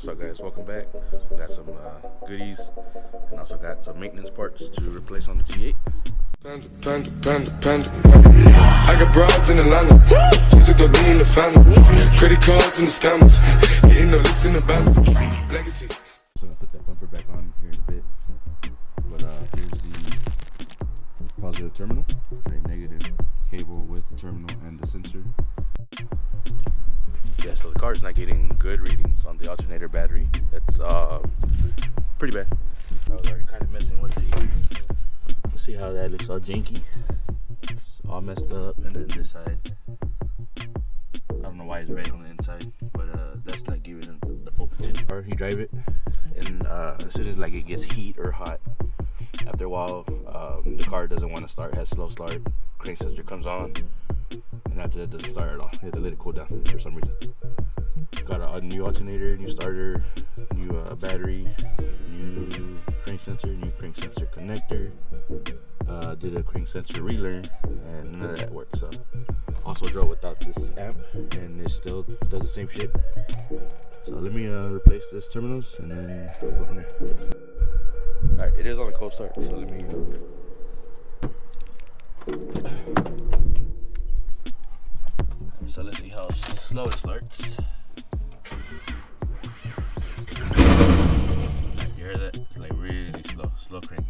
What's up, guys? Welcome back. We got some goodies and also got some maintenance parts to replace on the G8. Panda. I got broads in Atlanta. She took the lean in the family. Credit cards in the scammers. Getting no licks in the van. Legacies. So I'm gonna put that bumper back on here in a bit. But here's the positive terminal, right, negative cable with the terminal and the sensor. Yeah, so the car is not getting good readings on the alternator battery. It's pretty bad. I was already kind of messing with it here. Let's see how that looks all janky. It's all messed up, and then this side, I don't know why it's red on the inside, but that's not giving it the full potential. Or you drive it, and as soon as like it gets heat or hot, after a while, the car doesn't want to start, has slow start, crank sensor comes on, and after that doesn't start at all. You have to let it cool down for some reason. Got a new alternator, new starter, new battery, new crank sensor, new crank sensor connector. Did a crank sensor relearn, and none of that worked. So also drove without this amp, and it still does the same shit. So let me replace this terminals, and then we'll go from there. All right, it is on a cold start, so let me. So let's see how slow it starts. You hear that? It's like really slow crank.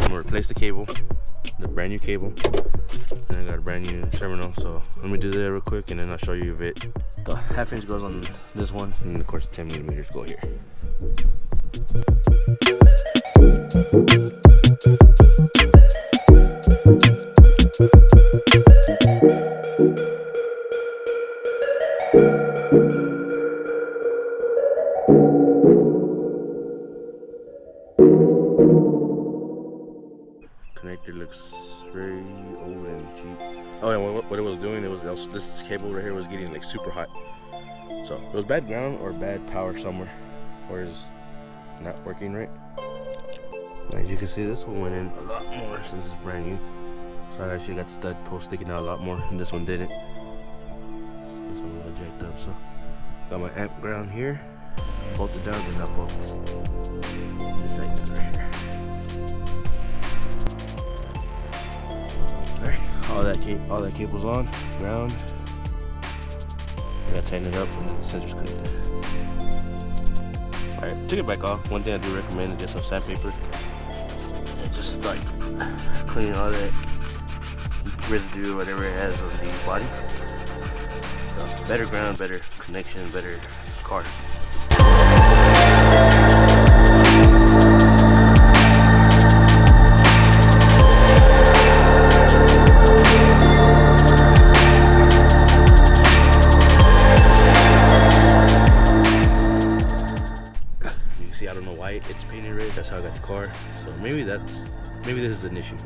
I'm gonna replace the cable, the brand new cable. And I got a brand new terminal, so let me do that real quick and then I'll show you if it. The half inch goes on this one, and of course 10 millimeters go here. Connector looks very old and cheap. Oh, and what it was doing, it was this cable right here was getting like super hot. So it was bad ground or bad power somewhere, or is not working right. As you can see, this one went in a lot more since it's brand new. So I actually got stud post sticking out a lot more, and this one didn't. This one was jacked up. So got my amp ground here, bolted down, but not bolted. This side down right here. All that cable's on, ground. I gotta tighten it up and then the sensor's connected. Alright, took it back off. One thing I do recommend is get some sandpaper. Just start cleaning all that residue or whatever it has on the body. So better ground, better connection, better car. I don't know why it's painted red. That's how I got the car. So maybe this is an issue.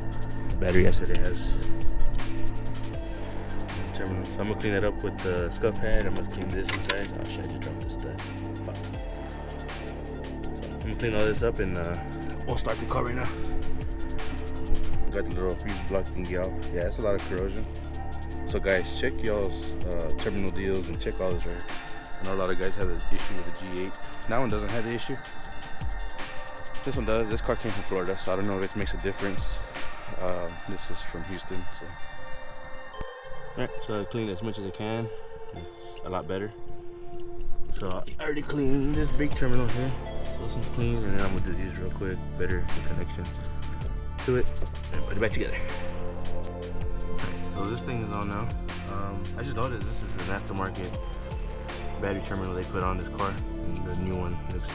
The battery, I said it has terminal. So I'm gonna clean it up with the scuff pad. I'm gonna clean this inside. Oh shit, I just dropped this stud. So I'm gonna clean all this up and we'll start the car right now. Got the little fuse block thingy off. Yeah, it's a lot of corrosion. So guys, check y'all's terminal deals and check all this right. I know a lot of guys have an issue with the G8. That one doesn't have the issue. This one does. This car came from Florida, so I don't know if it makes a difference. This is from Houston, so. Alright, so I cleaned as much as I can. It's a lot better. So I already cleaned this big terminal here. So this one's clean, and then I'm gonna do these real quick. Better connection to it, and put it back together. Alright, so this thing is on now. I just noticed this is an aftermarket battery terminal they put on this car, and the new one looks,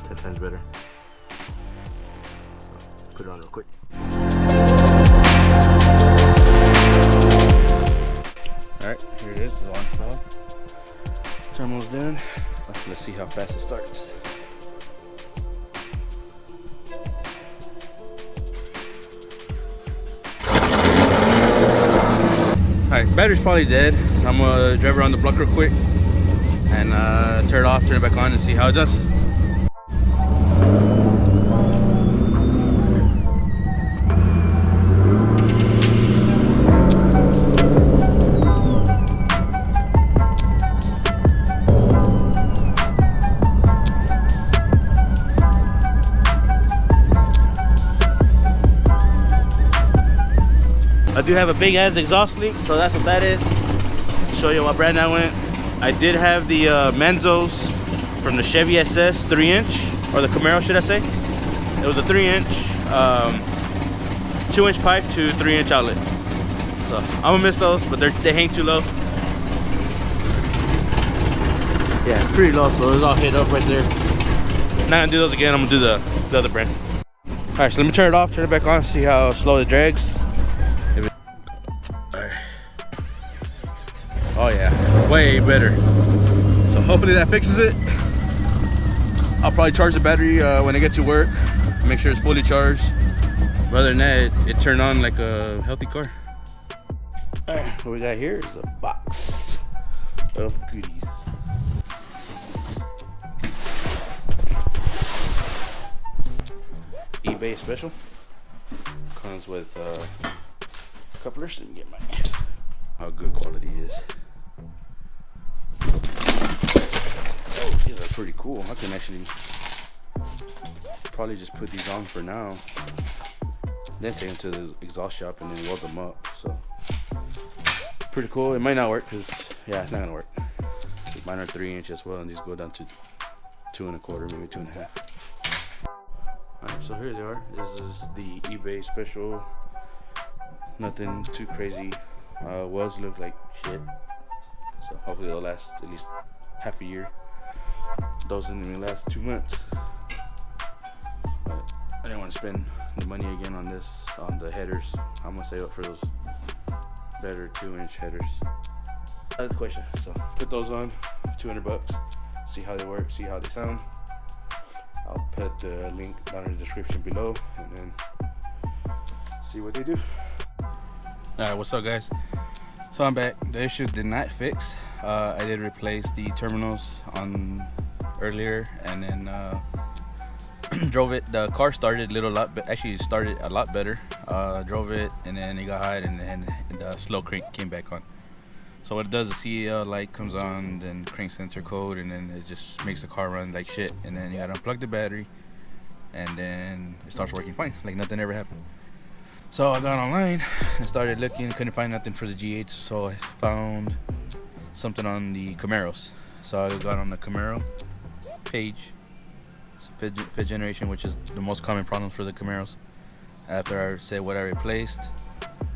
10 times better. So put it on real quick. Alright, here it is. It's on installed. Terminal's done. Let's see how fast it starts. Alright, battery's probably dead. I'm gonna drive around the block real quick and turn it off, turn it back on, and see how it does. I do have a big ass exhaust leak, so that's what that is. Show you what brand I went. I did have the Menzos from the Chevy SS 3-inch, or the Camaro should I say. It was a 3-inch, 2-inch pipe to 3-inch outlet. So I'm gonna miss those, but they hang too low. Yeah, pretty low, so it's all hit up right there. Not gonna do those again, I'm gonna do the other brand. Alright, so let me turn it off, turn it back on, see how slow it drags. Oh yeah, way better. So hopefully that fixes it. I'll probably charge the battery when I get to work, make sure it's fully charged. But other than that, it turned on like a healthy car. Alright, what we got here is a box of goodies. eBay special. Comes with couplers. Let me get mine. How good quality is. Oh, these are pretty cool. I can actually probably just put these on for now, then take them to the exhaust shop and then weld them up. So pretty cool. It might not work because yeah, it's not gonna work. Mine are 3-inch as well, and these go down to 2 1/4, maybe 2 1/2. Alright, so here they are. This is the eBay special. Nothing too crazy. Wells look like shit, so hopefully they'll last at least half a year. Those didn't even last 2 months, but I didn't want to spend the money again on this, on the headers. I'm gonna save up for those better 2-inch headers. That's the question. So put those on, $200. See how they work, see how they sound. I'll put the link down in the description below, and then see what they do. Alright, what's up guys? So I'm back. The issue did not fix. I did replace the terminals on earlier, and then drove it. The car started a lot, but actually started a lot better. Drove it, and then it got hot, and then the slow crank came back on. So what it does, the CEL light comes on, then crank sensor code, and then it just makes the car run like shit. And then you gotta unplug the battery, and then it starts working fine, like nothing ever happened. So I got online and started looking, couldn't find nothing for the G8s, so I found something on the Camaros. So I got on the Camaro page, fifth generation, which is the most common problem for the Camaros. After I said what I replaced,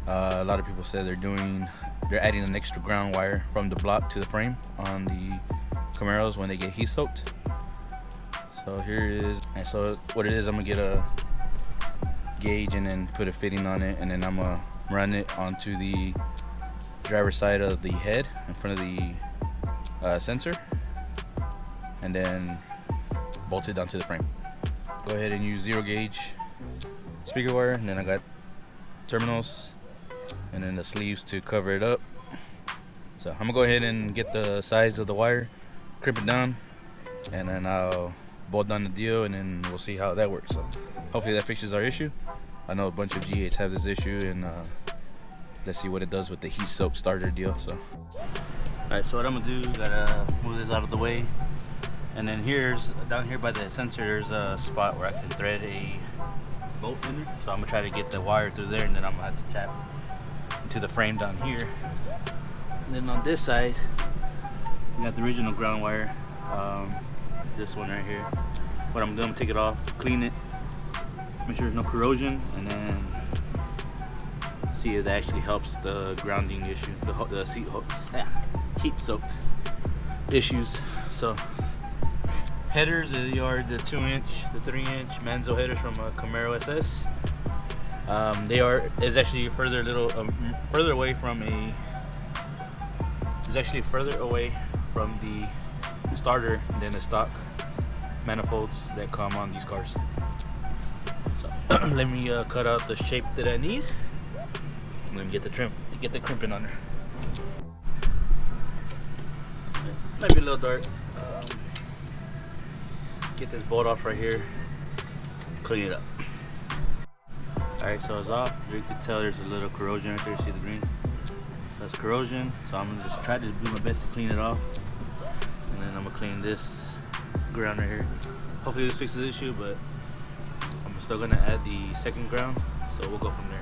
a lot of people said they're adding an extra ground wire from the block to the frame on the Camaros when they get heat soaked. So here it is. And so what it is, I'm gonna get a gauge and then put a fitting on it, and then I'm gonna run it onto the driver's side of the head in front of the sensor, and then bolt it down to the frame. Go ahead and use 0 gauge speaker wire, and then I got terminals and then the sleeves to cover it up. So I'm gonna go ahead and get the size of the wire, crimp it down, and then I'll bolt down the deal, and then we'll see how that works. So hopefully that fixes our issue. I know a bunch of G8s have this issue, and let's see what it does with the heat soak starter deal. So alright, so what I'm gonna do, gotta move this out of the way, and then down here by the sensor, there's a spot where I can thread a bolt in there. So I'm gonna try to get the wire through there, and then I'm gonna have to tap into the frame down here. And then on this side, we got the original ground wire, this one right here. What I'm gonna take it off, clean it, make sure there's no corrosion, and then see if that actually helps the grounding issue, the seat hooks, heat soaked issues. So headers are the 2-inch, the 3-inch Manzo headers from a Camaro SS. Is actually further away from the starter than the stock manifolds that come on these cars. So let me cut out the shape that I need. Let me get the crimping on there. Might be a little dark. Get this bolt off right here. Clean it up. Alright, so it's off. You can tell there's a little corrosion right there. See the green? That's corrosion. So I'm gonna just try to do my best to clean it off. And then I'm gonna clean this ground right here. Hopefully this fixes the issue, but I'm still gonna add the second ground. So we'll go from there.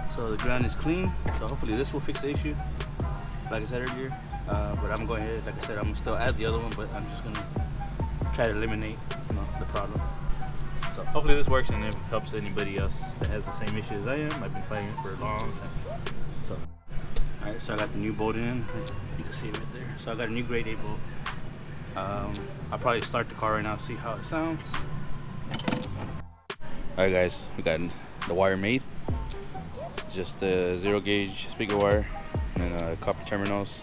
So the ground is clean. So hopefully this will fix the issue. Like I said earlier, but I'm going ahead. Like I said, I'm gonna still add the other one, but I'm just gonna try to eliminate, the problem. So hopefully this works and it helps anybody else that has the same issue as I am. I've been fighting it for a long time. So, all right, so I got the new bolt in. You can see it right there. So I got a new grade 8 bolt. I'll probably start the car right now, see how it sounds. All right, guys, we got the wire made. Just the 0 gauge speaker wire. And then copper terminals,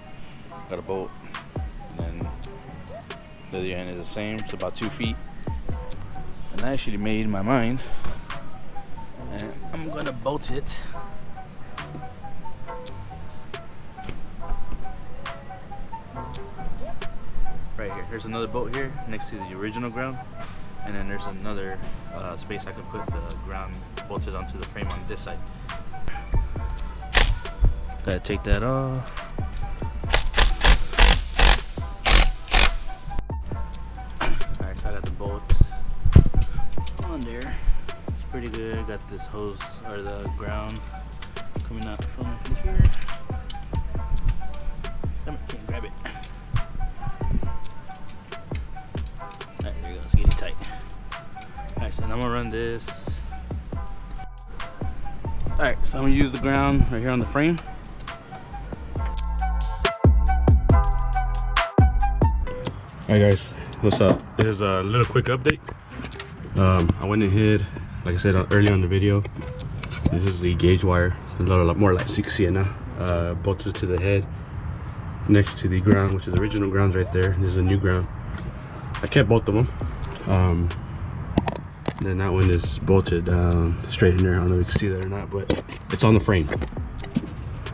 got a bolt, and then the other end is the same. It's about 2 feet. And I actually made my mind, and I'm gonna bolt it. Right here. There's another bolt here next to the original ground, and then there's another space I can put the ground bolted onto the frame on this side. Gotta take that off. Alright, so I got the bolt on there. It's pretty good. Got this hose or the ground coming out from here. Come on, can't grab it. Alright, there you go. It's getting tight. Alright, so now I'm gonna run this. Alright, so I'm gonna use the ground right here on the frame. Alright guys, what's up? Here's a little quick update. I went ahead, like I said earlier in the video, this is the gauge wire, a lot more light so you can see it now. Bolted to the head next to the ground, which is the original ground right there. This is a new ground. I kept both of them. Then that one is bolted straight in there. I don't know if you can see that or not, but it's on the frame.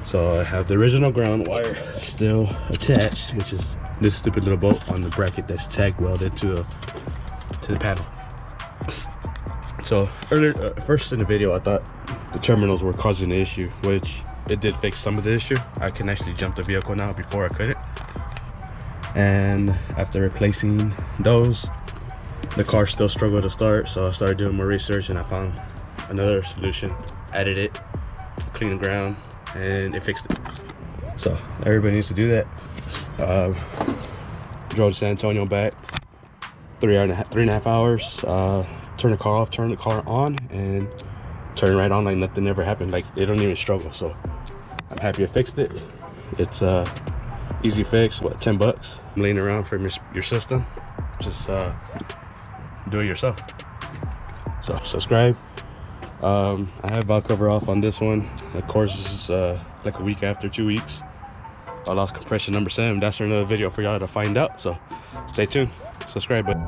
So I have the original ground wire still attached, which is this stupid little bolt on the bracket that's tag welded to the panel. So earlier, first in the video, I thought the terminals were causing the issue, which it did fix some of the issue. I can actually jump the vehicle now. Before I couldn't. And after replacing those, the car still struggled to start. So I started doing more research and I found another solution. Added it, cleaned the ground, and it fixed it. So everybody needs to do that. Drove to San Antonio back, 3.5 hours. Turn the car off, turn the car on, and turn it right on like nothing ever happened. Like it don't even struggle. So I'm happy I fixed it. It's easy fix. What, 10 bucks? I'm laying around from your system. Just do it yourself. So subscribe. I have valve cover off on this one. Of course, this is like a week after, 2 weeks. I lost compression number 7. That's another video for y'all to find out. So stay tuned. Subscribe button.